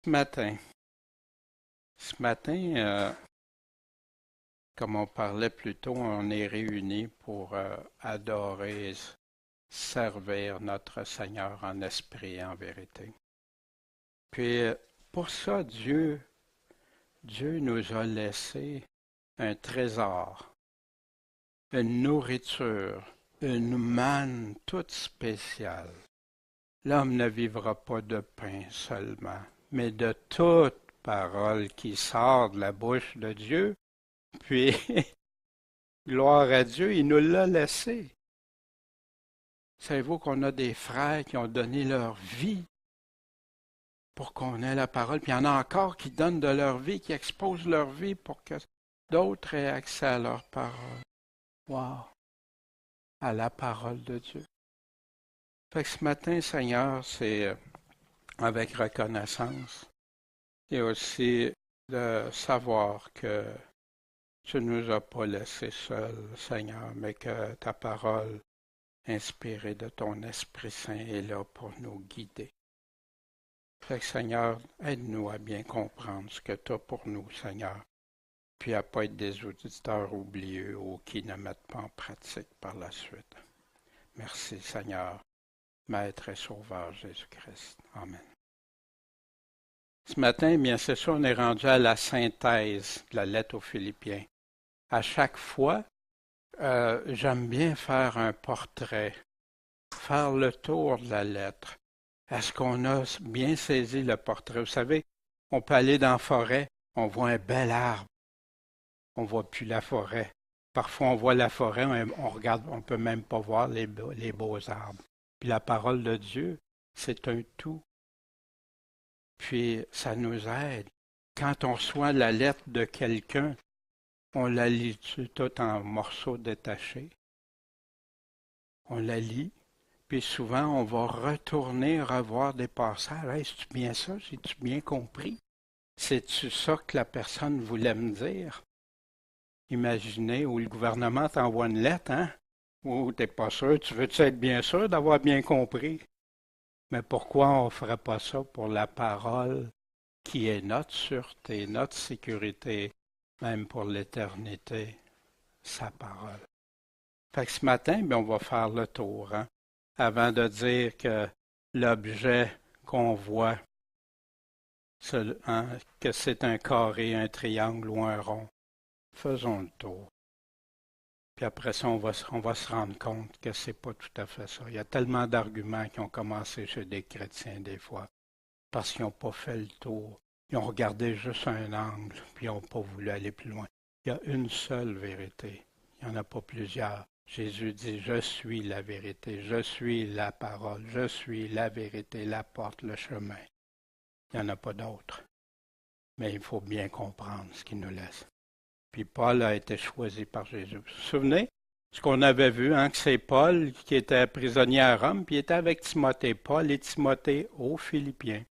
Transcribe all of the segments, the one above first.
Matin. Ce matin, comme on parlait plus tôt, on est réunis pour adorer, servir notre Seigneur en esprit et en vérité. Puis, pour ça, Dieu nous a laissé un trésor, une nourriture, une manne toute spéciale. L'homme ne vivra pas de pain seulement, mais de toute parole qui sort de la bouche de Dieu. Puis, gloire à Dieu, il nous l'a laissé. Savez-vous qu'on a des frères qui ont donné leur vie pour qu'on ait la parole, puis il y en a encore qui donnent de leur vie, qui exposent leur vie pour que d'autres aient accès à leur parole. Wow! À la parole de Dieu. Fait que ce matin, Seigneur, c'est avec reconnaissance et aussi de savoir que tu ne nous as pas laissés seuls, Seigneur, mais que ta parole inspiré de ton Esprit Saint est là pour nous guider. Fait que Seigneur, aide-nous à bien comprendre ce que tu as pour nous, Seigneur, puis à ne pas être des auditeurs oublieux ou qui ne mettent pas en pratique par la suite. Merci, Seigneur, Maître et Sauveur Jésus-Christ. Amen. Ce matin, bien c'est ça, on est rendu à la synthèse de la lettre aux Philippiens. À chaque fois, j'aime bien faire un portrait, faire le tour de la lettre. Est-ce qu'on a bien saisi le portrait? Vous savez, on peut aller dans la forêt, on voit un bel arbre, on ne voit plus la forêt. Parfois, on voit la forêt, on regarde, on ne peut même pas voir les beaux arbres. Puis la parole de Dieu, c'est un tout. Puis ça nous aide. Quand on reçoit la lettre de quelqu'un, on la lit tout en morceaux détachés. On la lit, puis souvent on va retourner revoir des passages. Hey, c'est-tu bien ça? J'ai-tu bien compris? C'est-tu ça que la personne voulait me dire? Imaginez où le gouvernement t'envoie une lettre, hein? Ou t'es pas sûr, tu veux-tu être bien sûr d'avoir bien compris? Mais pourquoi on ne ferait pas ça pour la parole qui est notre sûreté, notre sécurité, même pour l'éternité, sa parole? Fait que ce matin, bien, on va faire le tour, hein, avant de dire que l'objet qu'on voit, hein, que c'est un carré, un triangle ou un rond. Faisons le tour. Puis après ça, on va se rendre compte que c'est pas tout à fait ça. Il y a tellement d'arguments qui ont commencé chez des chrétiens des fois, parce qu'ils n'ont pas fait le tour. Ils ont regardé juste un angle, puis ils n'ont pas voulu aller plus loin. Il y a une seule vérité. Il n'y en a pas plusieurs. Jésus dit, je suis la vérité, je suis la parole, je suis la vérité, la porte, le chemin. Il n'y en a pas d'autre. Mais il faut bien comprendre ce qu'il nous laisse. Puis Paul a été choisi par Jésus. Vous vous souvenez ce qu'on avait vu, hein, que c'est Paul qui était prisonnier à Rome, puis il était avec Timothée. Paul et Timothée aux Philippiens.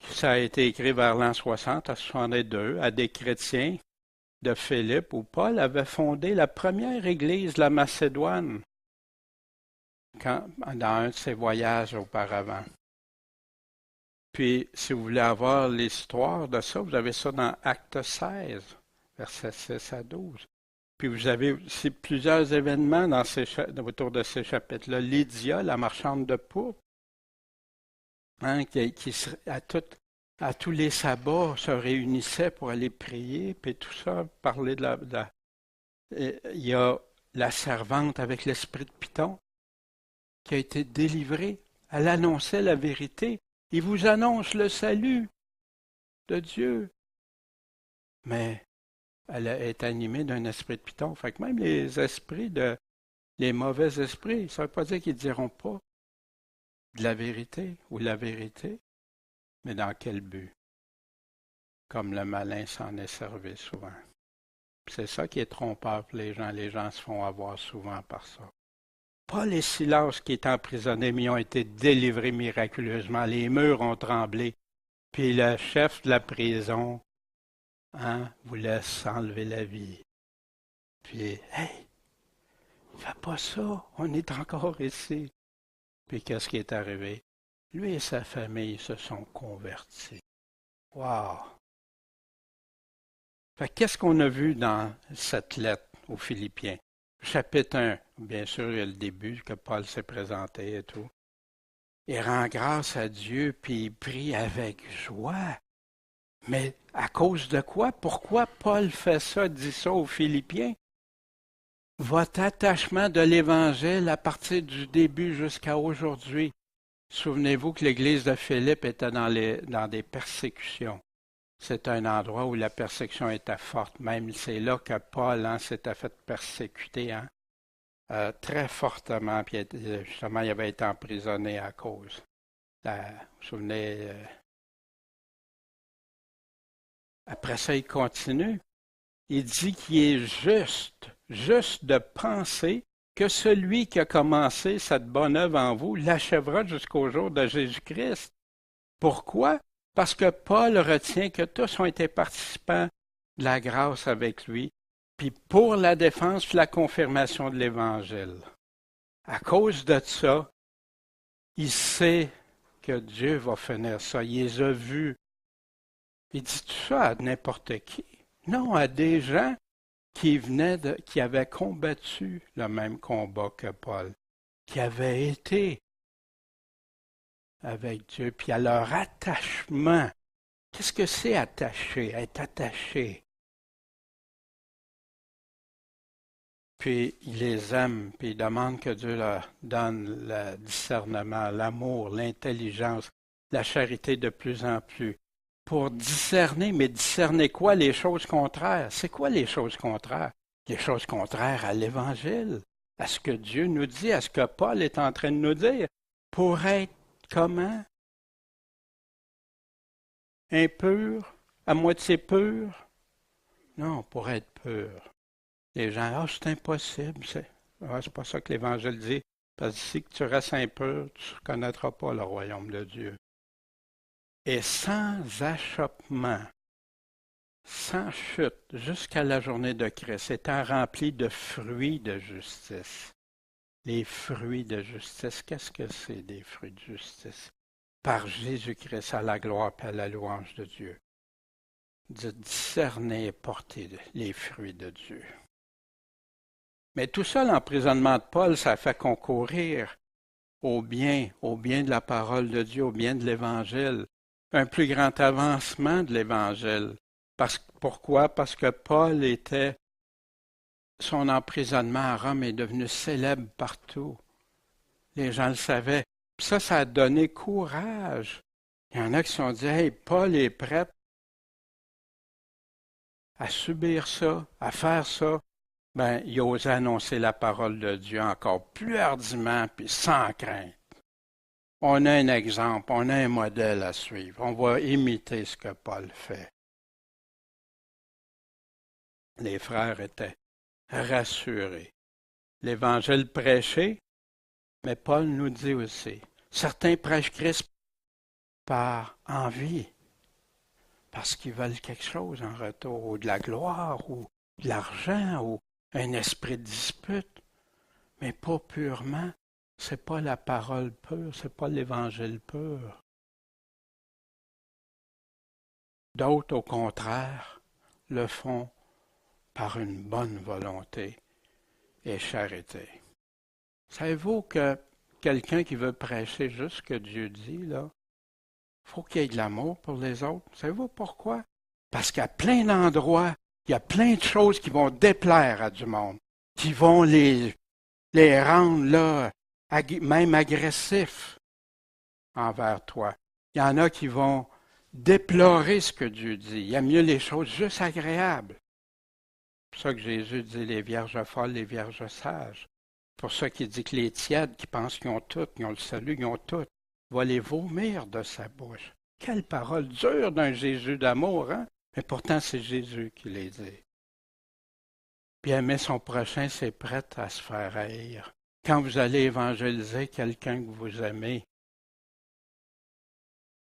Ça a été écrit vers l'an 60 à 62 à des chrétiens de Philippe, où Paul avait fondé la première église de la Macédoine dans un de ses voyages auparavant. Puis, si vous voulez avoir l'histoire de ça, vous avez ça dans Acte 16, versets 6 à 12. Puis vous avez aussi plusieurs événements autour de ces chapitres-là. Lydia, la marchande de pourpre, hein, à tous les sabbats se réunissait pour aller prier, puis tout ça, parler il y a la servante avec l'esprit de Python qui a été délivrée. Elle annonçait la vérité. Il vous annonce le salut de Dieu. Mais elle est animée d'un esprit de Python. Fait que même les mauvais esprits, ça ne veut pas dire qu'ils ne diront pas de la vérité ou la vérité, mais dans quel but? Comme le malin s'en est servi souvent. C'est ça qui est trompeur pour les gens. Les gens se font avoir souvent par ça. Paul et Silas qui étaient emprisonnés, mais ils ont été délivrés miraculeusement. Les murs ont tremblé. Puis le chef de la prison, hein, vous laisse enlever la vie. Puis, hey, fais pas ça, on est encore ici. Puis qu'est-ce qui est arrivé? Lui et sa famille se sont convertis. Wow! Fait qu'est-ce qu'on a vu dans cette lettre aux Philippiens? Chapitre 1, bien sûr, il y a le début que Paul s'est présenté et tout. Il rend grâce à Dieu, puis il prie avec joie. Mais à cause de quoi? Pourquoi Paul fait ça, dit ça aux Philippiens? Votre attachement de l'Évangile à partir du début jusqu'à aujourd'hui. Souvenez-vous que l'Église de Philippe était dans des persécutions. C'est un endroit où la persécution était forte. Même c'est là que Paul s'était fait persécuter très fortement. Puis justement, il avait été emprisonné à cause. Vous vous souvenez, après ça, il continue. Il dit qu'il est juste de penser que celui qui a commencé cette bonne œuvre en vous l'achèvera jusqu'au jour de Jésus-Christ. Pourquoi? Parce que Paul retient que tous ont été participants de la grâce avec lui, puis pour la défense et la confirmation de l'Évangile. À cause de ça, il sait que Dieu va finir ça. Il les a vus. Il dit tout ça à n'importe qui. Non, à des gens qui avaient combattu le même combat que Paul, qui avaient été avec Dieu, puis à leur attachement. Qu'est-ce que c'est attaché, être attaché? Puis il les aime, puis il demande que Dieu leur donne le discernement, l'amour, l'intelligence, la charité de plus en plus. Pour discerner, mais discerner quoi? Les choses contraires. C'est quoi les choses contraires? Les choses contraires à l'Évangile, à ce que Dieu nous dit, à ce que Paul est en train de nous dire. Pour être comment? Impur? À moitié pur? Non, pour être pur. Les gens, c'est impossible. C'est pas ça que l'Évangile dit. Parce que si tu restes impur, tu ne connaîtras pas le royaume de Dieu. Et sans achoppement, sans chute, jusqu'à la journée de Christ, étant rempli de fruits de justice. Les fruits de justice, qu'est-ce que c'est des fruits de justice? Par Jésus-Christ à la gloire et à la louange de Dieu. De discerner et porter les fruits de Dieu. Mais tout ça, l'emprisonnement de Paul, ça fait concourir au bien de la parole de Dieu, au bien de l'Évangile, un plus grand avancement de l'Évangile. Pourquoi? Parce que son emprisonnement à Rome est devenu célèbre partout. Les gens le savaient. Puis ça a donné courage. Il y en a qui se sont dit, hey, Paul est prêt à subir ça, à faire ça. Ben, il ose annoncer la parole de Dieu encore plus hardiment puis sans crainte. On a un exemple, on a un modèle à suivre. On va imiter ce que Paul fait. Les frères étaient rassurés. L'Évangile prêché, mais Paul nous dit aussi, certains prêchent Christ par envie, parce qu'ils veulent quelque chose en retour, ou de la gloire, ou de l'argent, ou un esprit de dispute, mais pas purement. C'est pas la parole pure, c'est pas l'Évangile pur. D'autres, au contraire, le font par une bonne volonté et charité. Savez-vous que quelqu'un qui veut prêcher juste ce que Dieu dit, là, faut qu'il y ait de l'amour pour les autres. Savez-vous pourquoi? Parce qu'à plein d'endroits, il y a plein de choses qui vont déplaire à du monde, qui vont les rendre là, même agressifs envers toi. Il y en a qui vont déplorer ce que Dieu dit. Il y a mieux les choses juste agréables. C'est pour ça que Jésus dit les vierges folles, les vierges sages. C'est pour ça qu'il dit que les tièdes qui pensent qu'ils ont tout, qu'ils ont le salut, qu'ils ont tout, va les vomir de sa bouche. Quelle parole dure d'un Jésus d'amour, hein? Mais pourtant, c'est Jésus qui les dit. Puis aimer son prochain, c'est prêt à se faire haïr. Quand vous allez évangéliser quelqu'un que vous aimez,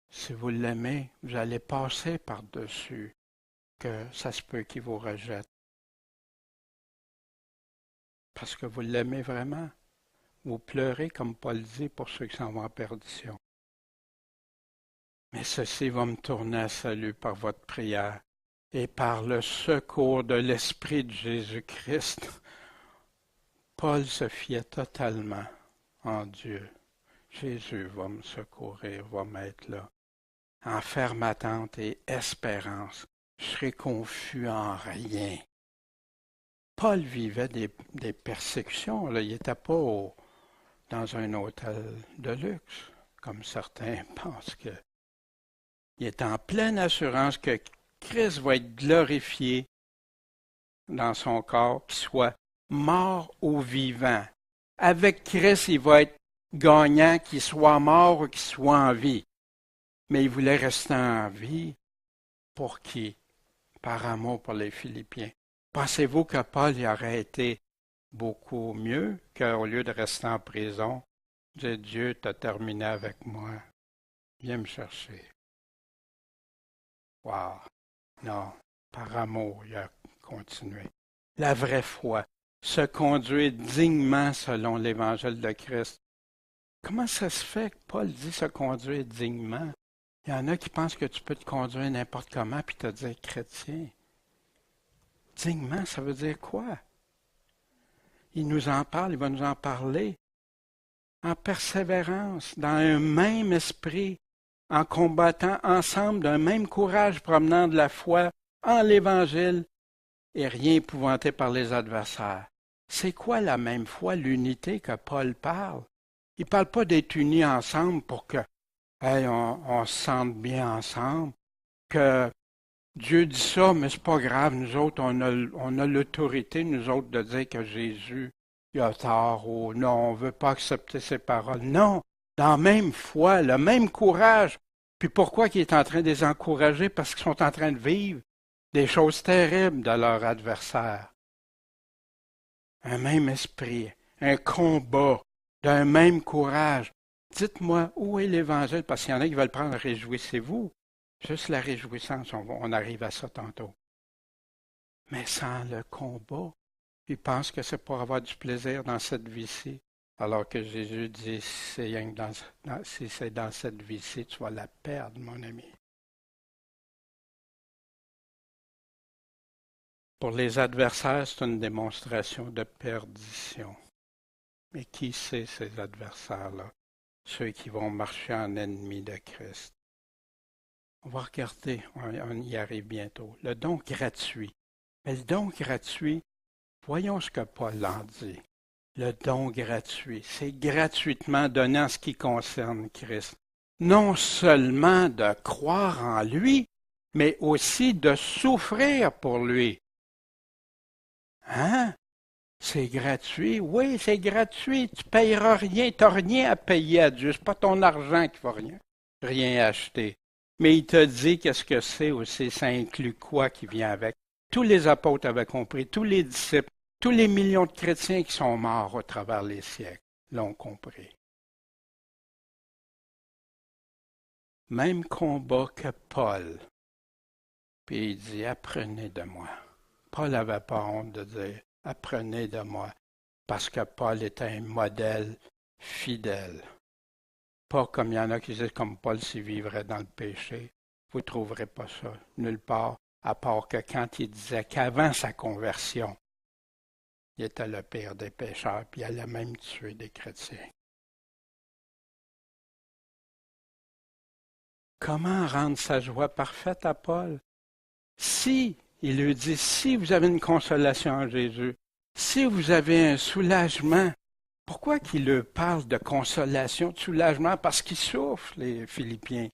si vous l'aimez, vous allez passer par-dessus que ça se peut qu'il vous rejette. Parce que vous l'aimez vraiment. Vous pleurez, comme Paul dit, pour ceux qui s'en vont en perdition. Mais ceci va me tourner à salut par votre prière et par le secours de l'Esprit de Jésus-Christ. Paul se fiait totalement en Dieu. Jésus va me secourir, va m'être là. En ferme attente et espérance, je serai confus en rien. Paul vivait des persécutions. Là. Il n'était pas dans un hôtel de luxe, comme certains pensent que. Il est en pleine assurance que Christ va être glorifié dans son corps, qu'il soit mort ou vivant. Avec Christ, il va être gagnant, qu'il soit mort ou qu'il soit en vie. Mais il voulait rester en vie pour qui? Par amour pour les Philippiens. Pensez-vous que Paul y aurait été beaucoup mieux qu'au lieu de rester en prison, dire Dieu t'a terminé avec moi, viens me chercher. Wow! Non, par amour, il a continué. La vraie foi, se conduire dignement selon l'Évangile de Christ. Comment ça se fait que Paul dit se conduire dignement? Il y en a qui pensent que tu peux te conduire n'importe comment puis te dire chrétien. Dignement, ça veut dire quoi? Il nous en parle, il va nous en parler. En persévérance, dans un même esprit, en combattant ensemble d'un même courage promenant de la foi en l'Évangile et rien épouvanté par les adversaires. C'est quoi la même foi, l'unité que Paul parle? Il ne parle pas d'être unis ensemble pour que on se sente bien ensemble, que Dieu dit ça, mais c'est pas grave, nous autres, on a l'autorité, nous autres, de dire que Jésus il a tort ou non, on ne veut pas accepter ses paroles. Non, dans la même foi, le même courage. Puis pourquoi il est en train de les encourager? Parce qu'ils sont en train de vivre des choses terribles de leur adversaire. Un même esprit, un combat, d'un même courage. Dites-moi, où est l'Évangile? Parce qu'il y en a qui veulent prendre, réjouissez-vous. Juste la réjouissance, on arrive à ça tantôt. Mais sans le combat, ils pensent que c'est pour avoir du plaisir dans cette vie-ci. Alors que Jésus dit, si c'est dans cette vie-ci, tu vas la perdre, mon ami. Pour les adversaires, c'est une démonstration de perdition. Mais qui c'est ces adversaires-là? Ceux qui vont marcher en ennemis de Christ. On va regarder, on y arrive bientôt. Le don gratuit. Mais le don gratuit, voyons ce que Paul en dit. Le don gratuit, c'est gratuitement donné en ce qui concerne Christ. Non seulement de croire en lui, mais aussi de souffrir pour lui. Hein? C'est gratuit? Oui, c'est gratuit. Tu ne payeras rien. Tu n'as rien à payer à Dieu. Ce n'est pas ton argent qui va rien acheter. Mais il te dit qu'est-ce que c'est aussi. Ça inclut quoi qui vient avec. Tous les apôtres avaient compris, tous les disciples, tous les millions de chrétiens qui sont morts au travers les siècles l'ont compris. Même combat que Paul. Puis il dit, apprenez de moi. Paul n'avait pas honte de dire, apprenez de moi, parce que Paul était un modèle fidèle. Pas comme il y en a qui disent, comme Paul s'y vivrait dans le péché. Vous ne trouverez pas ça nulle part, à part que quand il disait qu'avant sa conversion, il était le pire des pécheurs, puis il allait même tuer des chrétiens. Comment rendre sa joie parfaite à Paul? Si, il lui dit, si vous avez une consolation en Jésus, si vous avez un soulagement, pourquoi qu'il leur parle de consolation, de soulagement? Parce qu'ils souffrent, les Philippiens,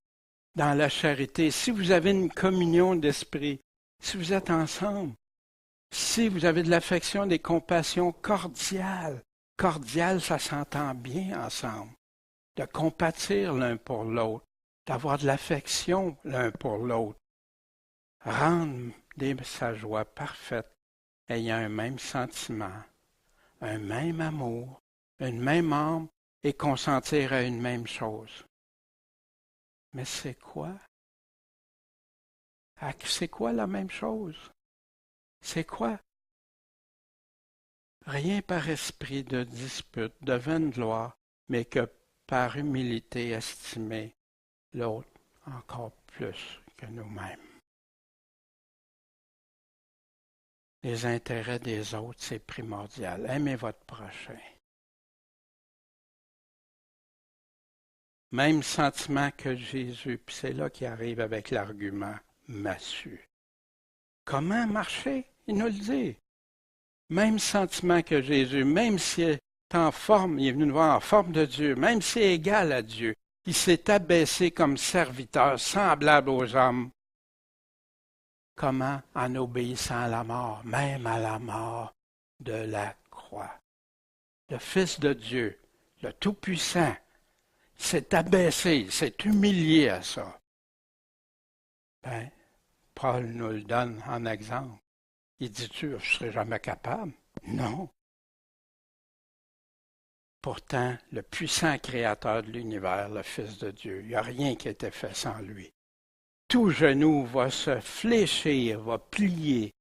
dans la charité. Si vous avez une communion d'esprit, si vous êtes ensemble, si vous avez de l'affection, des compassions cordiales, cordiales, ça s'entend bien ensemble, de compatir l'un pour l'autre, d'avoir de l'affection l'un pour l'autre, rendre sa joie parfaite, ayant un même sentiment, un même amour, une même âme et consentir à une même chose. Mais c'est quoi? C'est quoi la même chose? C'est quoi? Rien par esprit de dispute, de vaine gloire, mais que par humilité estimer l'autre encore plus que nous-mêmes. Les intérêts des autres, c'est primordial. Aimez votre prochain. Même sentiment que Jésus, puis c'est là qu'il arrive avec l'argument massu. Comment marcher? Il nous le dit. Même sentiment que Jésus, même s'il est en forme, il est venu nous voir en forme de Dieu, même s'il est égal à Dieu, il s'est abaissé comme serviteur, semblable aux hommes. Comment? En obéissant à la mort, même à la mort de la croix. Le Fils de Dieu, le Tout-Puissant, s'est abaissé, il s'est humilié à ça. Ben, Paul nous le donne en exemple. Il dit-tu, je ne serai jamais capable? Non. Pourtant, le puissant créateur de l'univers, le Fils de Dieu, il n'y a rien qui a été fait sans lui. Tout genou va se fléchir, va plier.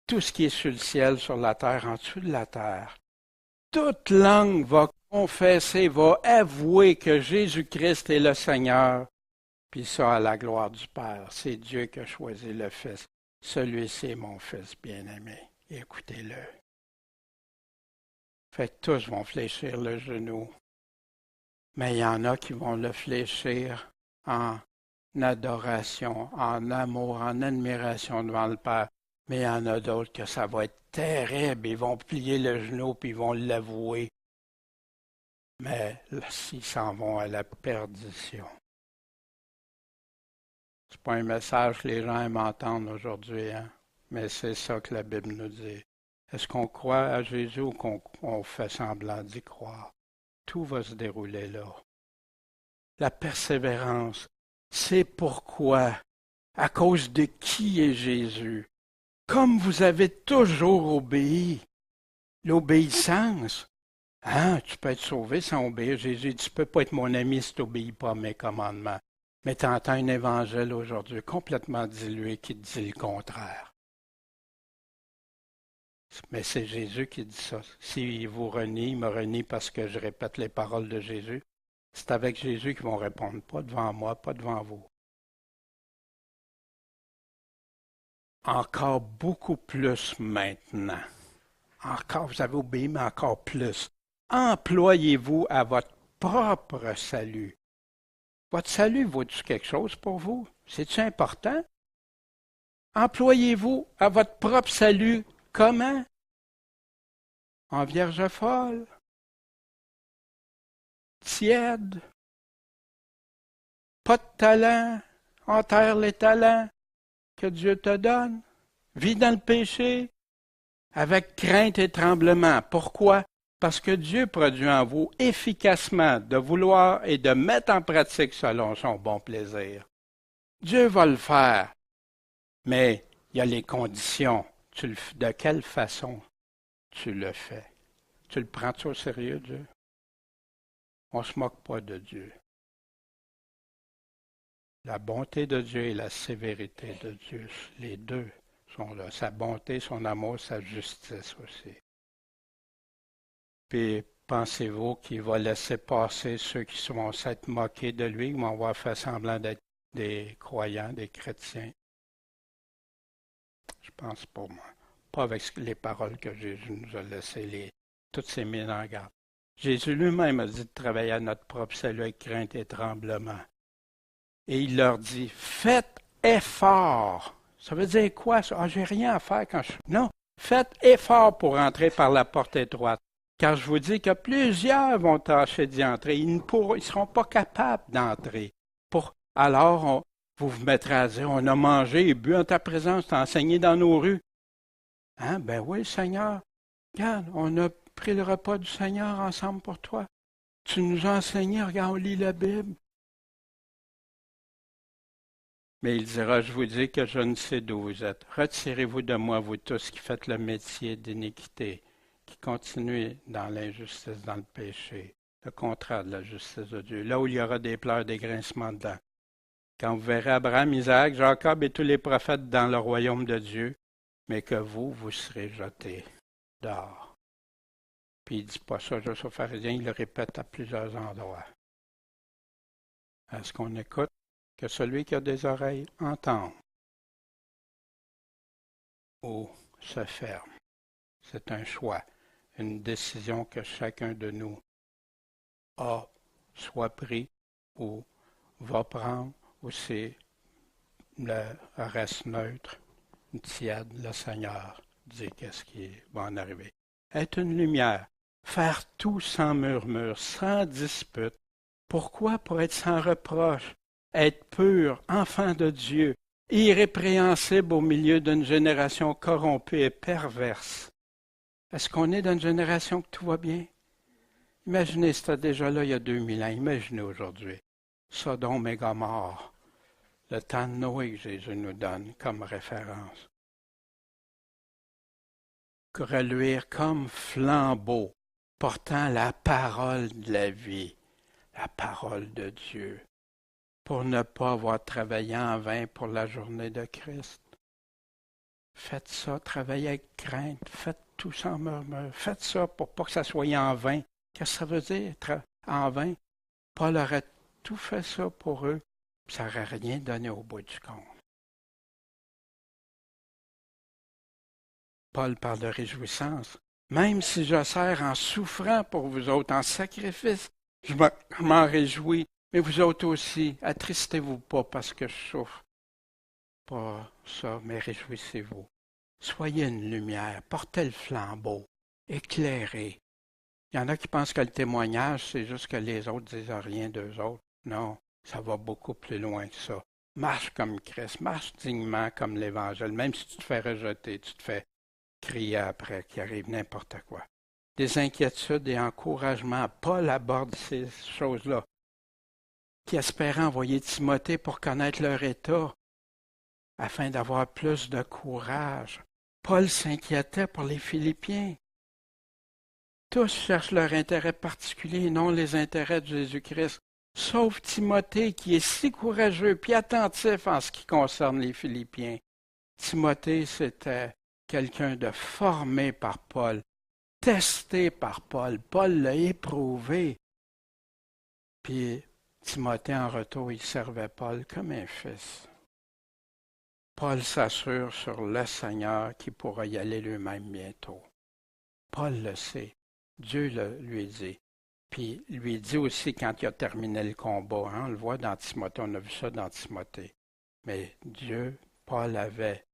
Tout ce qui est sur le ciel, sur la terre, en dessous de la terre. Toute langue va confesser, va avouer que Jésus-Christ est le Seigneur. Puis ça, à la gloire du Père. C'est Dieu qui a choisi le Fils. Celui-ci est mon Fils bien-aimé. Écoutez-le. Fait que tous vont fléchir le genou. Mais il y en a qui vont le fléchir en adoration, en amour, en admiration devant le Père. Mais il y en a d'autres que ça va être terrible. Ils vont plier le genou puis ils vont l'avouer. Mais s'ils s'en vont à la perdition. C'est pas un message que les gens aiment entendre aujourd'hui, hein? Mais c'est ça que la Bible nous dit. Est-ce qu'on croit à Jésus ou qu'on fait semblant d'y croire? Tout va se dérouler là. La persévérance, c'est pourquoi, à cause de qui est Jésus, comme vous avez toujours obéi, l'obéissance. Hein, tu peux être sauvé sans obéir. Jésus dit, tu ne peux pas être mon ami si tu n'obéis pas à mes commandements. Mais tu entends un évangile aujourd'hui complètement dilué qui te dit le contraire. Mais c'est Jésus qui dit ça. S'il vous renie, il me renie parce que je répète les paroles de Jésus. C'est avec Jésus qu'ils vont répondre, pas devant moi, pas devant vous. Encore beaucoup plus maintenant. Encore, vous avez obéi, mais encore plus. Employez-vous à votre propre salut. Votre salut vaut-tu quelque chose pour vous? C'est-tu important? Employez-vous à votre propre salut. Comment? En vierge folle, tiède, pas de talent, enterre les talents que Dieu te donne, vis dans le péché, avec crainte et tremblement. Pourquoi? Parce que Dieu produit en vous efficacement de vouloir et de mettre en pratique selon son bon plaisir. Dieu va le faire, mais il y a les conditions. De quelle façon tu le fais? Tu le prends-tu au sérieux, Dieu? On ne se moque pas de Dieu. La bonté de Dieu et la sévérité de Dieu, les deux sont là. Sa bonté, son amour, sa justice aussi. Puis pensez-vous qu'il va laisser passer ceux qui vont s'être moqués de lui, qui vont avoir fait semblant d'être des croyants, des chrétiens? Je pense pas, moi. Pas avec les paroles que Jésus nous a laissées, toutes ces mises en garde. Jésus lui-même a dit de travailler à notre propre salut avec crainte et tremblement. Et il leur dit, faites effort. Ça veut dire quoi, ça? Ah, j'ai rien à faire quand je... Non, faites effort pour entrer par la porte étroite. Car je vous dis que plusieurs vont tâcher d'y entrer. Ils ne seront pas capables d'entrer. Alors, vous vous mettrez à dire, on a mangé et bu en ta présence, t'as enseigné dans nos rues. Hein? Ben oui, Seigneur. Regarde, on a pris le repas du Seigneur ensemble pour toi. Tu nous as enseigné, regarde, on lit la Bible. Mais il dira, je vous dis que je ne sais d'où vous êtes. Retirez-vous de moi, vous tous qui faites le métier d'iniquité, qui continuez dans l'injustice, dans le péché, le contraire de la justice de Dieu, là où il y aura des pleurs, des grincements de dents. Quand vous verrez Abraham, Isaac, Jacob et tous les prophètes dans le royaume de Dieu, mais que vous serez jetés dehors. Puis il ne dit pas ça juste aux pharisiens, il le répète à plusieurs endroits. Est-ce qu'on écoute? Que celui qui a des oreilles entende ou se ferme. C'est un choix, une décision que chacun de nous a soit pris ou va prendre, ou c'est reste neutre, tiède, le Seigneur dit qu'est-ce qui va en arriver. Être une lumière, faire tout sans murmure, sans dispute. Pourquoi? Pour être sans reproche, être pur, enfant de Dieu, irrépréhensible au milieu d'une génération corrompue et perverse. Est-ce qu'on est dans une génération que tout va bien? Imaginez, c'était déjà là il y a 2000 ans. Imaginez aujourd'hui. Sodome et Gomorrhe. Le temps de Noé que Jésus nous donne comme référence. Reluire comme flambeau, portant la parole de la vie, la parole de Dieu, pour ne pas avoir travaillé en vain pour la journée de Christ. Faites ça, travaillez avec crainte, faites tout sans murmure, faites ça pour pas que ça soit en vain. Qu'est-ce que ça veut dire, en vain? Paul aurait tout fait ça pour eux, puis ça n'aurait rien donné au bout du compte. Paul parle de réjouissance. Même si je sers en souffrant pour vous autres, en sacrifice, je m'en réjouis. Mais vous autres aussi, attristez-vous pas parce que je souffre. Pas ça, mais réjouissez-vous. Soyez une lumière, portez le flambeau, éclairez. Il y en a qui pensent que le témoignage, c'est juste que les autres disent rien d'eux autres. Non, ça va beaucoup plus loin que ça. Marche comme Christ, marche dignement comme l'Évangile. Même si tu te fais rejeter, tu te fais crier après, qu'il arrive n'importe quoi. Des inquiétudes et encouragements. Paul aborde ces choses-là. Qui espéraient envoyer Timothée pour connaître leur état, afin d'avoir plus de courage. Paul s'inquiétait pour les Philippiens. Tous cherchent leur intérêt particulier et non les intérêts de Jésus-Christ, sauf Timothée qui est si courageux puis attentif en ce qui concerne les Philippiens. Timothée, c'était quelqu'un de formé par Paul, testé par Paul. Paul l'a éprouvé. Puis Timothée, en retour, il servait Paul comme un fils. Paul s'assure sur le Seigneur qui pourra y aller lui-même bientôt. Paul le sait. Dieu lui dit. Puis lui dit aussi quand il a terminé le combat. On le voit dans Timothée, on a vu ça dans Timothée. Mais Dieu, Paul avait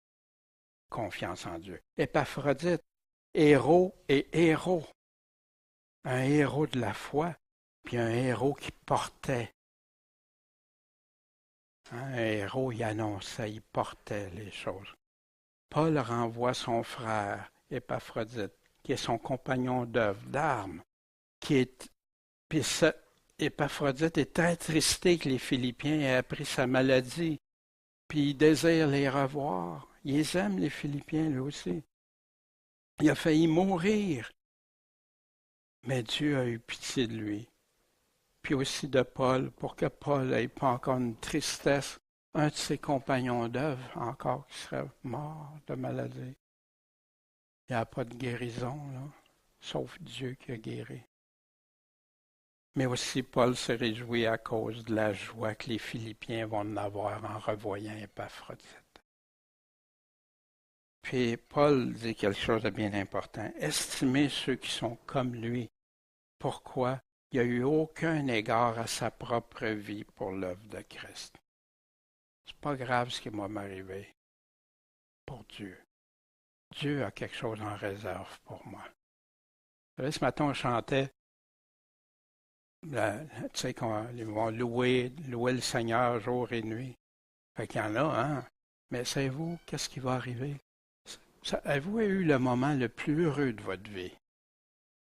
confiance en Dieu. Épaphrodite, héros et héros. Un héros de la foi, puis un héros qui portait. Un héros, il annonçait, il portait les choses. Paul renvoie son frère, Épaphrodite, qui est son compagnon d'œuvre, d'armes, puis Épaphrodite est attristé que les Philippiens aient appris sa maladie, puis il désire les revoir. Il les aime, les Philippiens, lui aussi. Il a failli mourir, mais Dieu a eu pitié de lui. Puis aussi de Paul, pour que Paul n'ait pas encore une tristesse. Un de ses compagnons d'œuvre, encore, qui serait mort de maladie. Il n'y a pas de guérison, là, sauf Dieu qui a guéri. Mais aussi, Paul se réjouit à cause de la joie que les Philippiens vont en avoir en revoyant Épaphrodite. Puis, Paul dit quelque chose de bien important. Estimez ceux qui sont comme lui. Pourquoi? Il n'y a eu aucun égard à sa propre vie pour l'œuvre de Christ. C'est pas grave ce qui va m'arriver pour Dieu. Dieu a quelque chose en réserve pour moi. Vous savez, ce matin, on chantait, tu sais, ils vont louer le Seigneur jour et nuit. Fait qu'il y en a, hein? Mais savez-vous, qu'est-ce qui va arriver? Avez-vous eu le moment le plus heureux de votre vie?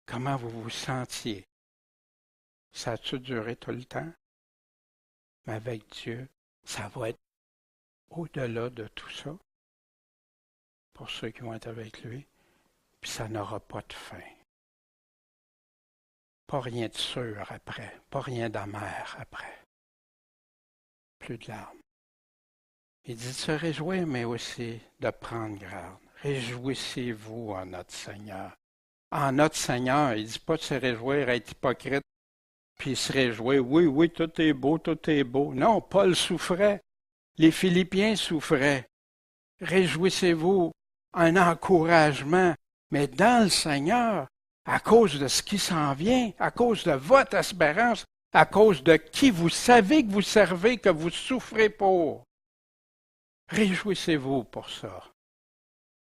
Comment vous vous sentiez? Ça a-tu duré tout le temps? Mais avec Dieu, ça va être au-delà de tout ça pour ceux qui vont être avec lui, puis ça n'aura pas de fin. Pas rien de sûr après, pas rien d'amer après. Plus de larmes. Il dit de se réjouir, mais aussi de prendre garde. Réjouissez-vous en notre Seigneur. En notre Seigneur, il ne dit pas de se réjouir, être hypocrite puis il se réjouit. Oui, oui, tout est beau, tout est beau. Non, Paul souffrait. Les Philippiens souffraient. Réjouissez-vous, un encouragement, mais dans le Seigneur, à cause de ce qui s'en vient, à cause de votre espérance, à cause de qui vous savez que vous servez, que vous souffrez pour. Réjouissez-vous pour ça.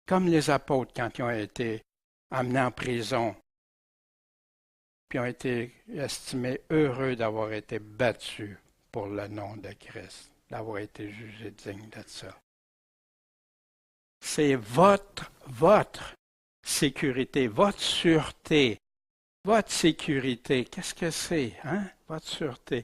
Comme les apôtres quand ils ont été emmenés en prison, puis ont été estimés heureux d'avoir été battus pour le nom de Christ, d'avoir été jugés dignes de ça. C'est votre sécurité, votre sûreté, votre sécurité. Qu'est-ce que c'est, hein? Votre sûreté.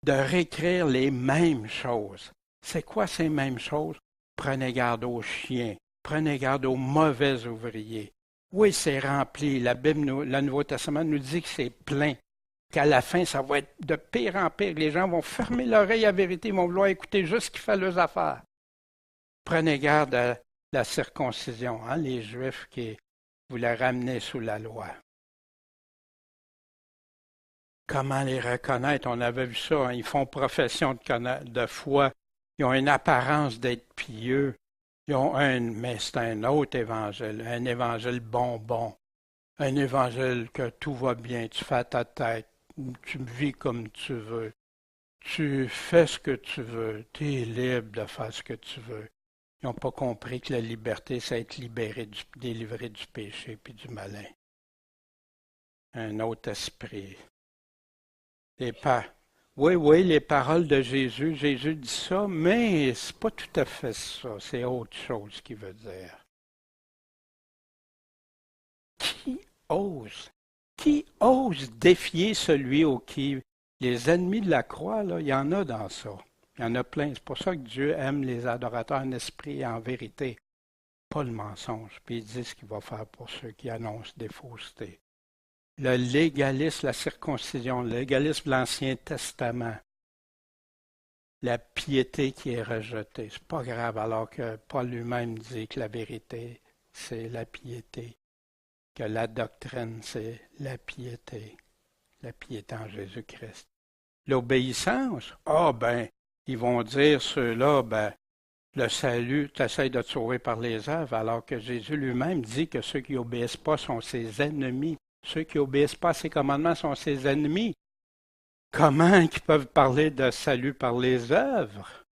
De réécrire les mêmes choses. C'est quoi ces mêmes choses? Prenez garde aux chiens, prenez garde aux mauvais ouvriers. Oui, c'est rempli. La Bible, le Nouveau Testament nous dit que c'est plein, qu'à la fin, ça va être de pire en pire. Les gens vont fermer l'oreille à la vérité, ils vont vouloir écouter juste ce qui fait leurs affaires. Prenez garde à la circoncision, hein, les Juifs qui voulaient ramener sous la loi. Comment les reconnaître? On avait vu ça, hein, ils font profession de foi, ils ont une apparence d'être pieux, mais c'est un autre évangile, un évangile bonbon, un évangile que tout va bien, tu fais à ta tête, tu vis comme tu veux, tu fais ce que tu veux, tu es libre de faire ce que tu veux. Ils n'ont pas compris que la liberté, c'est être délivré du péché puis du malin. Un autre esprit. Oui, les paroles de Jésus, Jésus dit ça, mais c'est pas tout à fait ça, c'est autre chose qu'il veut dire. Qui ose défier celui qui les ennemis de la croix, là, il y en a dans ça. Il y en a plein. C'est pour ça que Dieu aime les adorateurs en esprit et en vérité, pas le mensonge. Puis il dit ce qu'il va faire pour ceux qui annoncent des faussetés. Le légalisme, la circoncision, le légalisme de l'Ancien Testament, la piété qui est rejetée. C'est pas grave alors que Paul lui-même dit que la vérité, c'est la piété, que la doctrine, c'est la piété en Jésus-Christ. L'obéissance, ils vont dire ceux-là, le salut, tu essaies de te sauver par les œuvres, alors que Jésus lui-même dit que ceux qui n'obéissent pas sont ses ennemis. Ceux qui n'obéissent pas à ses commandements sont ses ennemis. Comment ils peuvent parler de salut par les œuvres?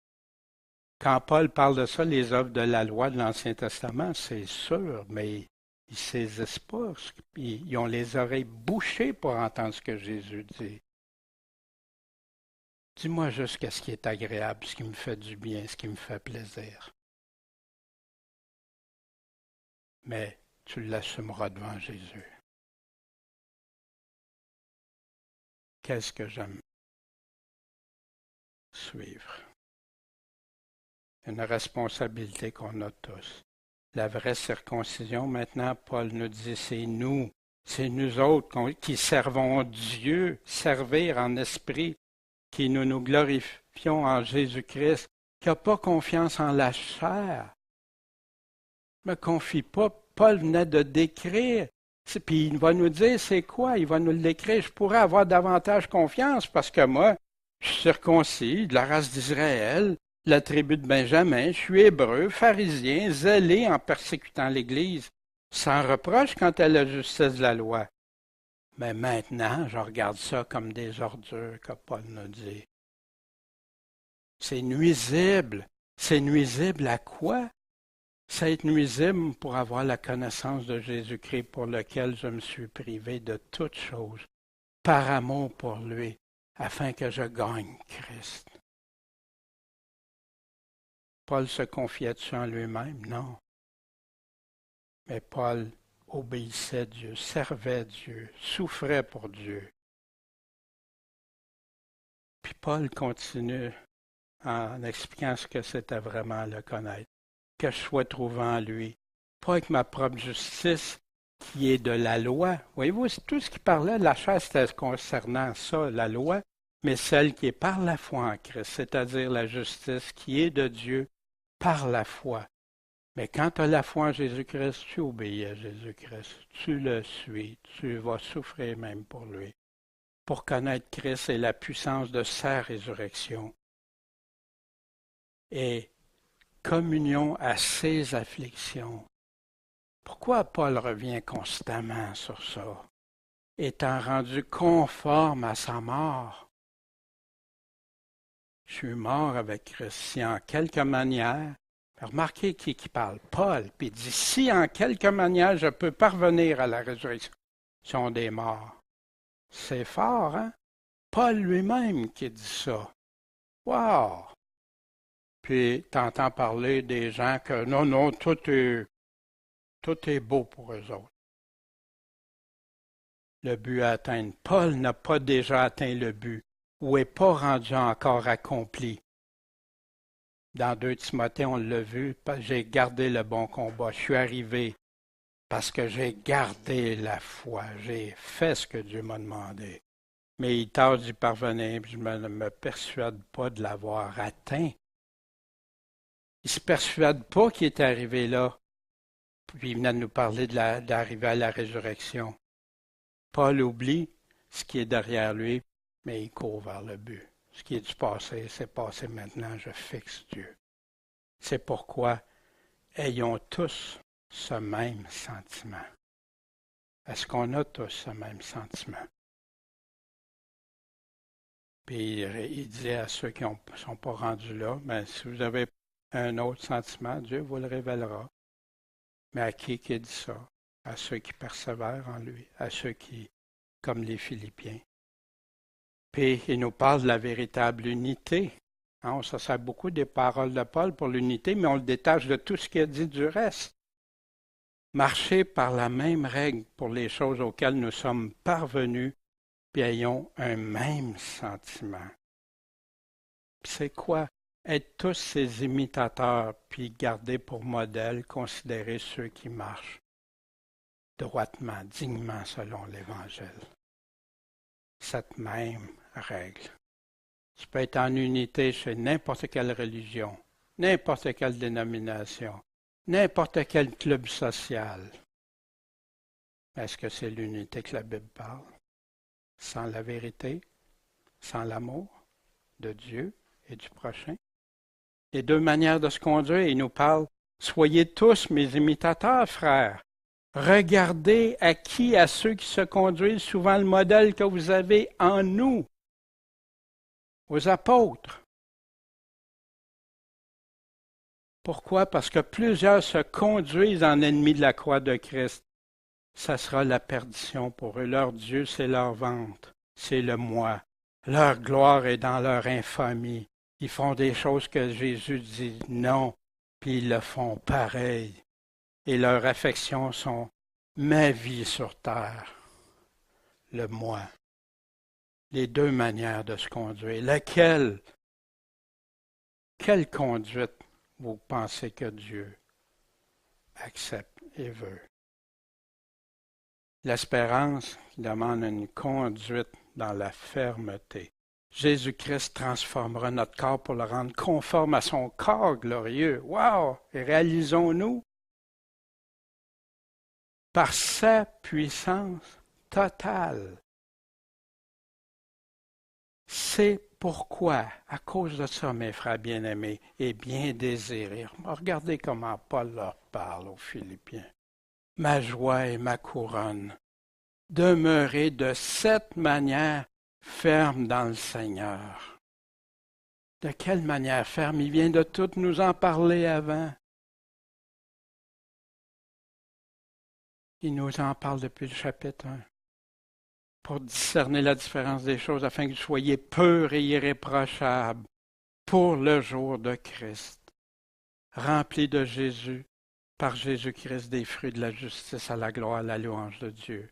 Quand Paul parle de ça, les œuvres de la loi de l'Ancien Testament, c'est sûr, mais ils ne saisissent pas. Ils ont les oreilles bouchées pour entendre ce que Jésus dit. Dis-moi juste ce qui est agréable, ce qui me fait du bien, ce qui me fait plaisir. Mais tu l'assumeras devant Jésus. Qu'est-ce que j'aime suivre? Une responsabilité qu'on a tous. La vraie circoncision, maintenant, Paul nous dit, c'est nous autres qui servons Dieu, servir en esprit, qui nous glorifions en Jésus-Christ, qui n'a pas confiance en la chair. Ne me confie pas. Paul venait de décrire. Puis il va nous dire c'est quoi? Il va nous le décrire. Je pourrais avoir davantage confiance parce que moi, je suis circoncis de la race d'Israël, la tribu de Benjamin, je suis hébreu, pharisien, zélé en persécutant l'Église, sans reproche quant à la justice de la loi. Mais maintenant, je regarde ça comme des ordures, que Paul nous dit. C'est nuisible. C'est nuisible à quoi? C'est nuisible pour avoir la connaissance de Jésus-Christ pour lequel je me suis privé de toutes choses, par amour pour lui, afin que je gagne Christ. Paul se confiait-tu en lui-même? Non. Mais Paul obéissait à Dieu, servait à Dieu, souffrait pour Dieu. Puis Paul continue en expliquant ce que c'était vraiment le connaître, que je sois trouvé en lui, pas avec ma propre justice qui est de la loi. Voyez-vous, c'est tout ce qui parlait de la chair, c'était concernant ça, la loi, mais celle qui est par la foi en Christ, c'est-à-dire la justice qui est de Dieu par la foi. Mais quand tu as la foi en Jésus-Christ, tu obéis à Jésus-Christ, tu le suis, tu vas souffrir même pour lui. pour connaître Christ et la puissance de sa résurrection et communion à ses afflictions. Pourquoi Paul revient constamment sur ça? Étant rendu conforme à sa mort. Je suis mort avec Christ. Si en quelque manière, remarquez qui parle, Paul, puis il dit, si en quelque manière je peux parvenir à la résurrection des morts. C'est fort, hein? Paul lui-même qui dit ça. Wow! Puis t'entends parler des gens que non, tout est beau pour eux autres. Le but à atteindre. Paul n'a pas déjà atteint le but ou n'est pas rendu encore accompli. Dans 2 Timothée, on l'a vu, j'ai gardé le bon combat. Je suis arrivé parce que j'ai gardé la foi. J'ai fait ce que Dieu m'a demandé. Mais il tâche d'y parvenir, puis je ne me persuade pas de l'avoir atteint. Il ne se persuade pas qu'il est arrivé là. Puis il venait de nous parler d'arriver à la résurrection. Paul oublie ce qui est derrière lui, mais il court vers le but. Ce qui est du passé, c'est passé maintenant, je fixe Dieu. C'est pourquoi ayons tous ce même sentiment. Est-ce qu'on a tous ce même sentiment? Puis il disait à ceux qui ne sont pas rendus là, mais si vous avez un autre sentiment, Dieu vous le révélera. Mais à qui dit ça? À ceux qui persévèrent en lui, à ceux qui, comme les Philippiens. Puis il nous parle de la véritable unité. On se sert beaucoup des paroles de Paul pour l'unité, mais on le détache de tout ce qu'il a dit du reste. Marcher par la même règle pour les choses auxquelles nous sommes parvenus, puis ayons un même sentiment. Puis c'est quoi? Être tous ses imitateurs, puis garder pour modèle, considérer ceux qui marchent droitement, dignement selon l'Évangile. Cette même règle. Tu peux être en unité chez n'importe quelle religion, n'importe quelle dénomination, n'importe quel club social. Est-ce que c'est l'unité que la Bible parle? Sans la vérité, sans l'amour de Dieu et du prochain. Les deux manières de se conduire, il nous parle, soyez tous mes imitateurs, frères. Regardez à ceux qui se conduisent, souvent le modèle que vous avez en nous, aux apôtres. Pourquoi? Parce que plusieurs se conduisent en ennemis de la croix de Christ. Ça sera la perdition pour eux. Leur Dieu, c'est leur ventre, c'est le moi. Leur gloire est dans leur infamie. Ils font des choses que Jésus dit non, puis ils le font pareil. Et leurs affections sont ma vie sur terre, le moi. Les deux manières de se conduire. Laquelle? Quelle conduite vous pensez que Dieu accepte et veut? L'espérance qui demande une conduite dans la fermeté. Jésus-Christ transformera notre corps pour le rendre conforme à son corps glorieux. Wow! Et réalisons-nous, par sa puissance totale. C'est pourquoi, à cause de ça, mes frères bien-aimés, et bien désirés, regardez comment Paul leur parle aux Philippiens. Ma joie et ma couronne, demeurez de cette manière ferme dans le Seigneur. De quelle manière ferme? Il vient de tout nous en parler avant. Il nous en parle depuis le chapitre 1. Pour discerner la différence des choses, afin que vous soyez purs et irréprochables pour le jour de Christ, remplis de Jésus, par Jésus-Christ des fruits de la justice à la gloire, à la louange de Dieu.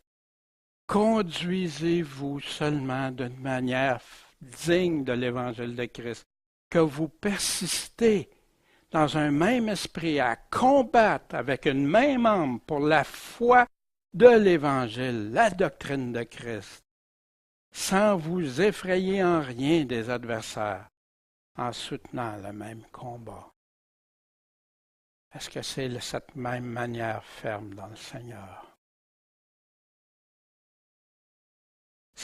Conduisez-vous seulement d'une manière digne de l'Évangile de Christ, que vous persistez dans un même esprit à combattre avec une même âme pour la foi de l'Évangile, la doctrine de Christ, sans vous effrayer en rien des adversaires, en soutenant le même combat. Est-ce que c'est cette même manière ferme dans le Seigneur?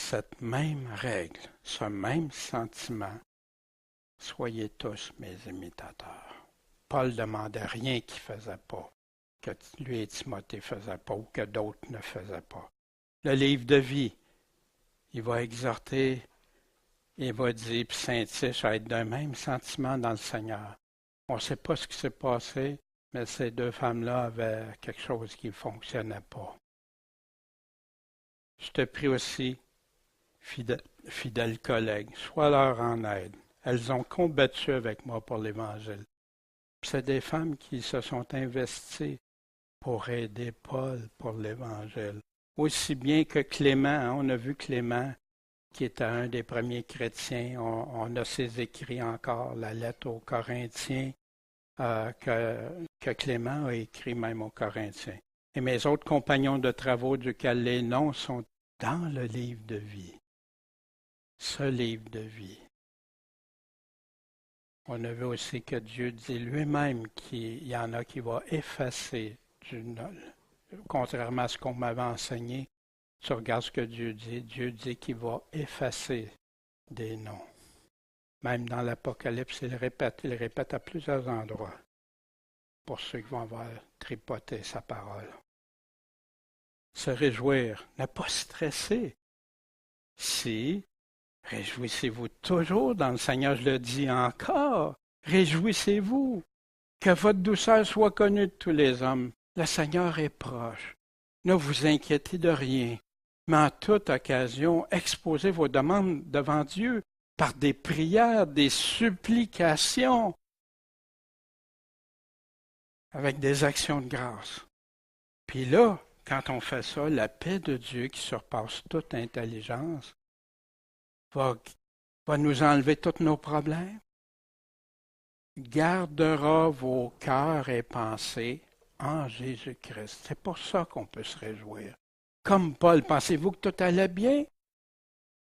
cette même règle, ce même sentiment, soyez tous mes imitateurs. Paul ne demandait rien qu'il ne faisait pas, que lui et Timothée ne faisaient pas ou que d'autres ne faisaient pas. Le livre de vie, il va exhorter, il va dire, puis Saint-Tiche, à être d'un même sentiment dans le Seigneur. On ne sait pas ce qui s'est passé, mais ces deux femmes-là avaient quelque chose qui ne fonctionnait pas. Je te prie aussi, fidèles collègues, sois leur en aide. Elles ont combattu avec moi pour l'Évangile. C'est des femmes qui se sont investies pour aider Paul pour l'Évangile. Aussi bien que Clément, hein, on a vu Clément, qui était un des premiers chrétiens. On a ses écrits encore, la lettre aux Corinthiens, que Clément a écrit même aux Corinthiens. Et mes autres compagnons de travaux, duquel les noms sont dans le livre de vie. Ce livre de vie. On a vu aussi que Dieu dit lui-même qu'il y en a qui va effacer contrairement à ce qu'on m'avait enseigné. Tu regardes ce que Dieu dit qu'il va effacer des noms. Même dans l'Apocalypse, il répète à plusieurs endroits pour ceux qui vont avoir tripoté sa parole. Se réjouir, ne pas stresser. Si, réjouissez-vous toujours dans le Seigneur, je le dis encore. Réjouissez-vous. Que votre douceur soit connue de tous les hommes. Le Seigneur est proche. Ne vous inquiétez de rien, mais en toute occasion, exposez vos demandes devant Dieu par des prières, des supplications, avec des actions de grâce. Puis là, quand on fait ça, la paix de Dieu qui surpasse toute intelligence va nous enlever tous nos problèmes, gardera vos cœurs et pensées en Jésus-Christ. C'est pour ça qu'on peut se réjouir. Comme Paul, pensez-vous que tout allait bien?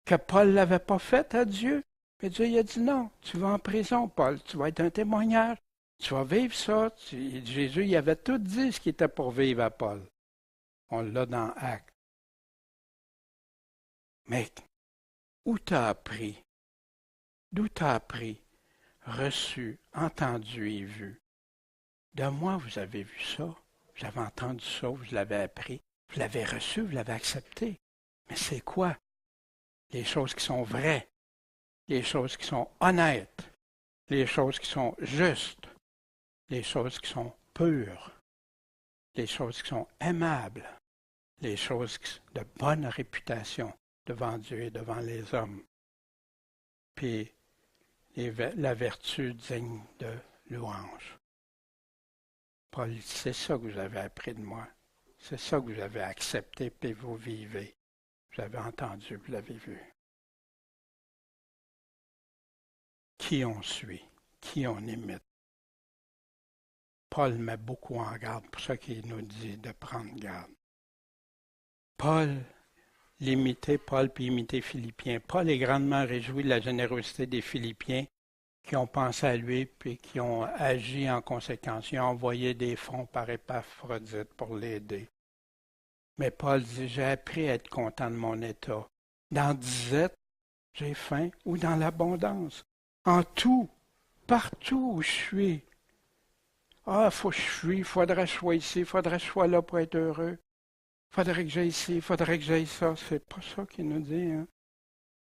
Que Paul ne l'avait pas fait à Dieu? Mais Dieu il a dit non, tu vas en prison, Paul, tu vas être un témoignage, tu vas vivre ça. Jésus il avait tout dit ce qui était pour vivre à Paul. On l'a dans Actes. Mais où t'as appris? D'où t'as appris? Reçu, entendu et vu. De moi, vous avez vu ça, vous avez entendu ça, vous l'avez appris, vous l'avez reçu, vous l'avez accepté. Mais c'est quoi? Les choses qui sont vraies, les choses qui sont honnêtes, les choses qui sont justes, les choses qui sont pures, les choses qui sont aimables, les choses de bonne réputation devant Dieu et devant les hommes. Puis la vertu digne de louange. Paul dit, c'est ça que vous avez appris de moi. C'est ça que vous avez accepté, puis vous vivez. Vous avez entendu, vous l'avez vu. Qui on suit, qui on imite. Paul met beaucoup en garde, pour ça qu'il nous dit de prendre garde. Paul, l'imiter, Paul, puis imiter Philippiens. Paul est grandement réjoui de la générosité des Philippiens qui ont pensé à lui, puis qui ont agi en conséquence. Ils ont envoyé des fonds par Épaphrodite pour l'aider. Mais Paul dit, j'ai appris à être content de mon état. Dans disette, j'ai faim, ou dans l'abondance. En tout, partout où je suis. Ah, il faudrait que je sois ici, il faudrait que je sois là pour être heureux. Il faudrait que j'aille ici, il faudrait que j'aille ça. C'est pas ça qu'il nous dit, hein.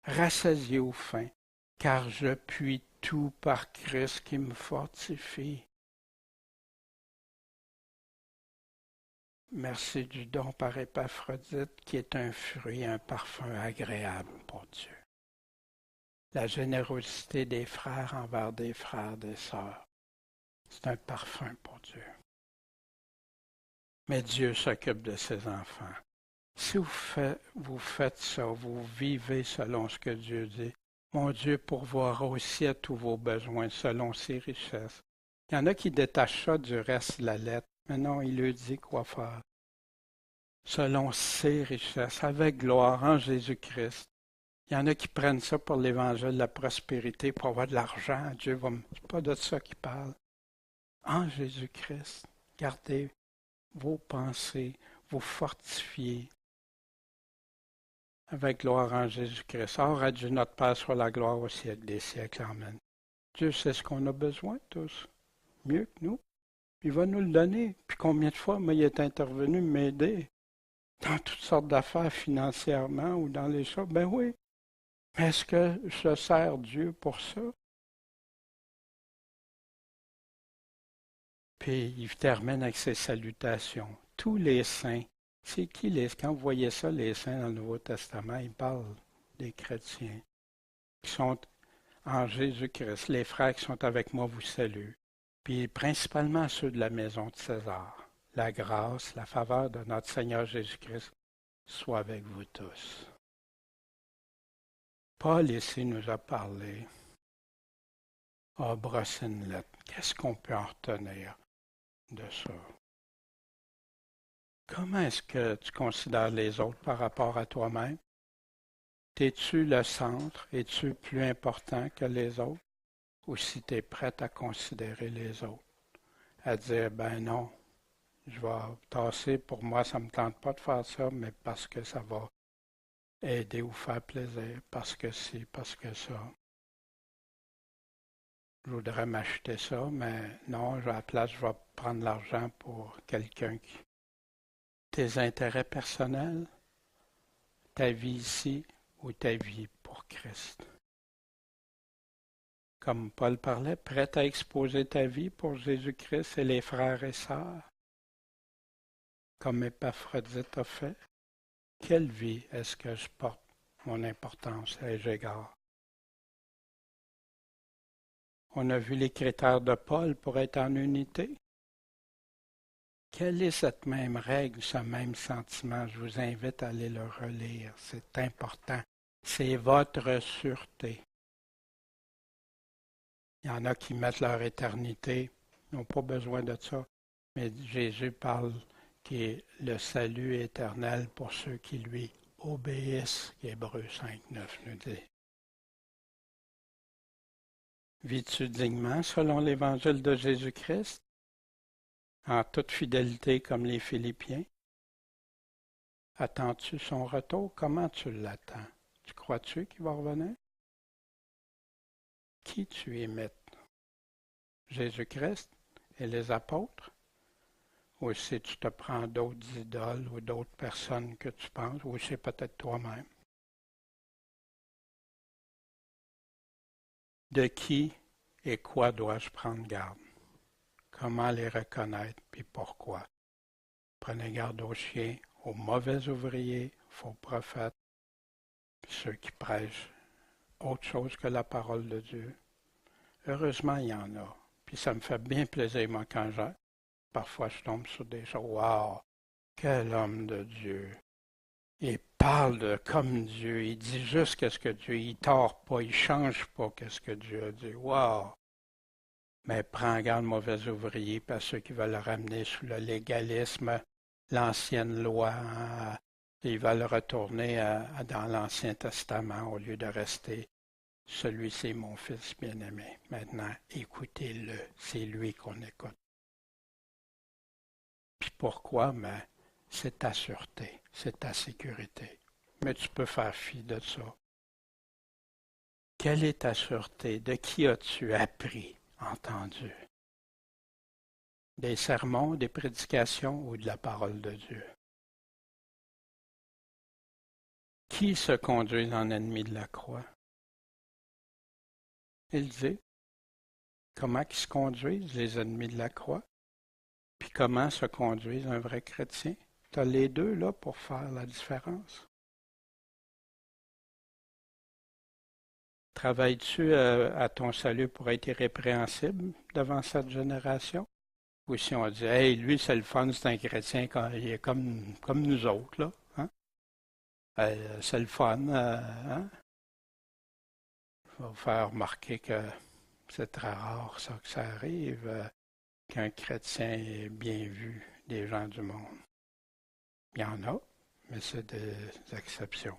Rassasiez aux faim, car je puis tout par Christ qui me fortifie. Merci du don par Épaphrodite, qui est un fruit, un parfum agréable pour Dieu. La générosité des frères envers des frères, des sœurs, c'est un parfum pour Dieu. Mais Dieu s'occupe de ses enfants. Si vous faites ça, vous vivez selon ce que Dieu dit, mon Dieu pourvoira aussi à tous vos besoins selon ses richesses. Il y en a qui détachent ça du reste de la lettre, mais non, il lui dit quoi faire. Selon ses richesses, avec gloire en Jésus-Christ. Il y en a qui prennent ça pour l'évangile de la prospérité, pour avoir de l'argent. Dieu va me... C'est pas de ça qu'il parle. En Jésus-Christ, gardez vos pensées, vous fortifiez avec gloire en Jésus-Christ. Or, à Dieu notre Père soit la gloire au siècle des siècles. Amen. Dieu sait ce qu'on a besoin tous, mieux que nous. Il va nous le donner. Puis combien de fois, moi, il est intervenu m'aider dans toutes sortes d'affaires financièrement ou dans les choses? Ben oui. Mais est-ce que je sers Dieu pour ça? Puis il termine avec ses salutations. Tous les saints. C'est qui les quand vous voyez ça, les saints dans le Nouveau Testament, ils parlent des chrétiens qui sont en Jésus-Christ. Les frères qui sont avec moi vous saluent. Puis principalement ceux de la maison de César. La grâce, la faveur de notre Seigneur Jésus-Christ soit avec vous tous. Paul ici nous a parlé. Brossé une lettre. Qu'est-ce qu'on peut en retenir de ça? Comment est-ce que tu considères les autres par rapport à toi-même? Es-tu le centre? Es-tu plus important que les autres? Ou si tu es prête à considérer les autres? À dire, ben non, je vais tasser, pour moi, ça ne me tente pas de faire ça, mais parce que ça va aider ou faire plaisir, parce que si, parce que ça. Je voudrais m'acheter ça, mais non, à la place, je vais prendre l'argent pour quelqu'un qui... Tes intérêts personnels, ta vie ici ou ta vie pour Christ. Comme Paul parlait, prêt à exposer ta vie pour Jésus-Christ et les frères et sœurs, comme Épaphrodite a fait. Quelle vie est-ce que je porte mon importance à égard? On a vu les critères de Paul pour être en unité. Quelle est cette même règle, ce même sentiment? Je vous invite à aller le relire. C'est important. C'est votre sûreté. Il y en a qui mettent leur éternité. Ils n'ont pas besoin de ça. Mais Jésus parle qui est le salut éternel pour ceux qui lui obéissent, qu'Hébreux 5, 9 nous dit. Vis-tu dignement selon l'évangile de Jésus-Christ? En toute fidélité comme les Philippiens? Attends-tu son retour? Comment tu l'attends? Tu crois-tu qu'il va revenir? Qui tu imites? Jésus-Christ et les apôtres? Ou si tu te prends d'autres idoles ou d'autres personnes que tu penses, ou c'est peut-être toi-même? De qui et quoi dois-je prendre garde? Comment les reconnaître, puis pourquoi? Prenez garde aux chiens, aux mauvais ouvriers, faux prophètes, ceux qui prêchent autre chose que la parole de Dieu. Heureusement, il y en a. Puis ça me fait bien plaisir, moi, parfois je tombe sur des choses. Wow! Quel homme de Dieu! Il parle comme Dieu, il dit juste qu'est-ce que Dieu, il tord pas, il change pas qu'est-ce que Dieu a dit. Wow! Mais prends garde, mauvais ouvrier, pas ceux qui veulent le ramener sous le légalisme, l'ancienne loi, ils veulent retourner dans l'Ancien Testament au lieu de rester. Celui-ci est mon fils bien-aimé. Maintenant, écoutez-le, c'est lui qu'on écoute. Puis pourquoi? Mais c'est ta sûreté, c'est ta sécurité. Mais tu peux faire fi de ça. Quelle est ta sûreté? De qui as-tu appris, entendu? Des sermons, des prédications ou de la parole de Dieu? Qui se conduit en ennemi de la croix? Il dit, comment ils se conduisent, les ennemis de la croix? Puis comment se conduise un vrai chrétien? Tu as les deux là pour faire la différence. Travailles-tu à ton salut pour être irrépréhensible devant cette génération? Ou si on dit, hey, lui, c'est le fun, c'est un chrétien, il est comme nous autres, là. Hein? C'est le fun. Hein? Je vais vous faire remarquer que c'est très rare ça que ça arrive, qu'un chrétien est bien vu des gens du monde. Il y en a, mais c'est des exceptions.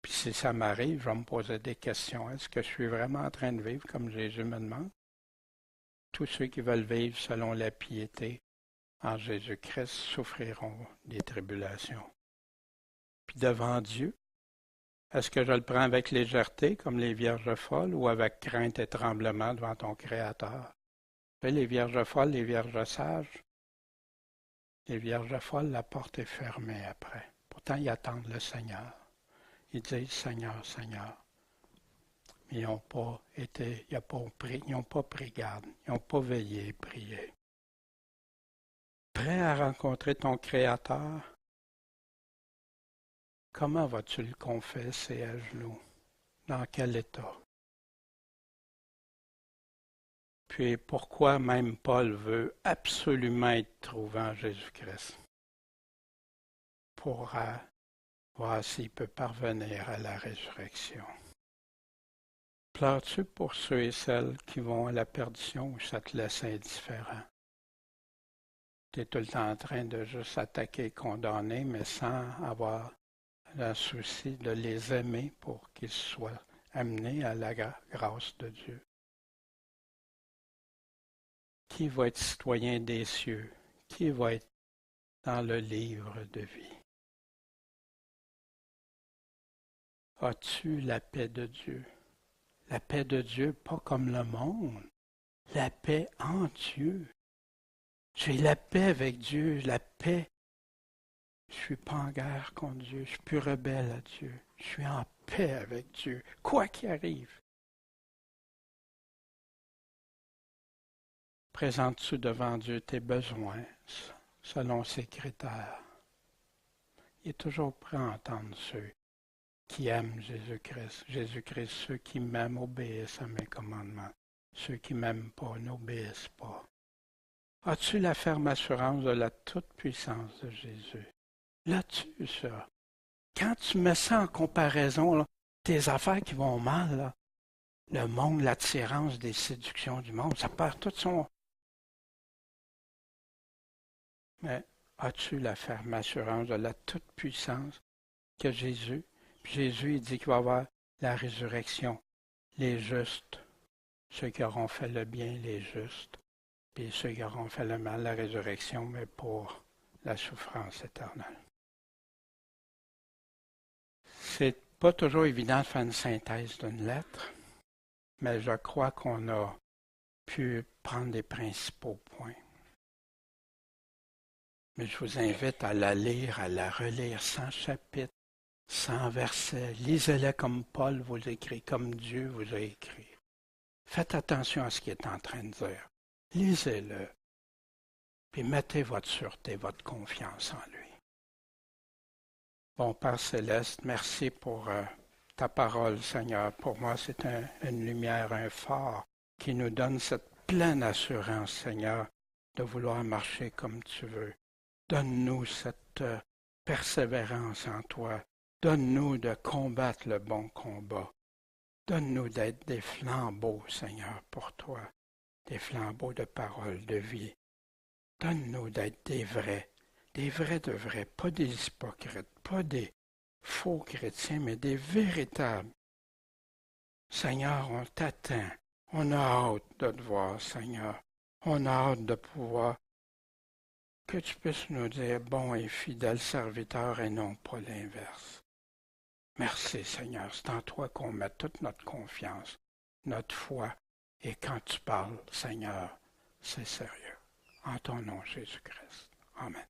Puis si ça m'arrive, je vais me poser des questions. Est-ce que je suis vraiment en train de vivre comme Jésus me demande? Tous ceux qui veulent vivre selon la piété en Jésus-Christ souffriront des tribulations. Puis devant Dieu, Est-ce que je le prends avec légèreté, comme les vierges folles, ou avec crainte et tremblement devant ton Créateur? Tu sais, les vierges folles, les vierges sages, les vierges folles, la porte est fermée après. Pourtant, ils attendent le Seigneur. Ils disent Seigneur, Seigneur. Mais ils n'ont pas été, ils n'ont pas pris garde, ils n'ont pas veillé et prié. Prêt à rencontrer ton Créateur? Comment vas-tu le confesser à genoux? Dans quel état? Puis pourquoi même Paul veut absolument être trouvé en Jésus-Christ? Pour voir s'il peut parvenir à la résurrection. Pleures-tu pour ceux et celles qui vont à la perdition ou ça te laisse indifférent? Tu es tout le temps en train de juste attaquer et condamner, mais sans avoir le souci de les aimer pour qu'ils soient amenés à la grâce de Dieu. Qui va être citoyen des cieux? Qui va être dans le livre de vie? As-tu la paix de Dieu? La paix de Dieu, pas comme le monde. La paix en Dieu. J'ai la paix avec Dieu, la paix. Je ne suis pas en guerre contre Dieu, je ne suis plus rebelle à Dieu. Je suis en paix avec Dieu, quoi qu'il arrive. Présentes-tu devant Dieu tes besoins selon ses critères? Il est toujours prêt à entendre ceux qui aiment Jésus-Christ. Jésus-Christ, ceux qui m'aiment obéissent à mes commandements. Ceux qui ne m'aiment pas n'obéissent pas. As-tu la ferme assurance de la toute-puissance de Jésus? L'as-tu, ça? Quand tu mets ça en comparaison, là, tes affaires qui vont mal, là, le monde, l'attirance des séductions du monde, ça perd tout son... Mais as-tu la ferme assurance de la toute-puissance que Jésus? Puis Jésus, il dit qu'il va y avoir la résurrection, les justes, ceux qui auront fait le bien, les justes, puis ceux qui auront fait le mal, la résurrection, mais pour la souffrance éternelle. C'est pas toujours évident de faire une synthèse d'une lettre, mais je crois qu'on a pu prendre des principaux points. Mais je vous invite à la lire, à la relire sans chapitre, sans verset. Lisez-la comme Paul vous l'écrit, comme Dieu vous a écrit. Faites attention à ce qu'il est en train de dire. Lisez-le, puis mettez votre sûreté, votre confiance en lui. Bon Père Céleste, merci pour ta parole, Seigneur. Pour moi, c'est une lumière, un phare qui nous donne cette pleine assurance, Seigneur, de vouloir marcher comme tu veux. Donne-nous cette persévérance en toi. Donne-nous de combattre le bon combat. Donne-nous d'être des flambeaux, Seigneur, pour toi, des flambeaux de parole, de vie. Donne-nous d'être des vrais de vrais, pas des hypocrites, pas des faux chrétiens, mais des véritables. Seigneur, on t'attend. On a hâte de te voir, Seigneur. On a hâte de pouvoir que tu puisses nous dire bon et fidèle serviteur et non pas l'inverse. Merci, Seigneur. C'est en toi qu'on met toute notre confiance, notre foi. Et quand tu parles, Seigneur, c'est sérieux. En ton nom, Jésus-Christ. Amen.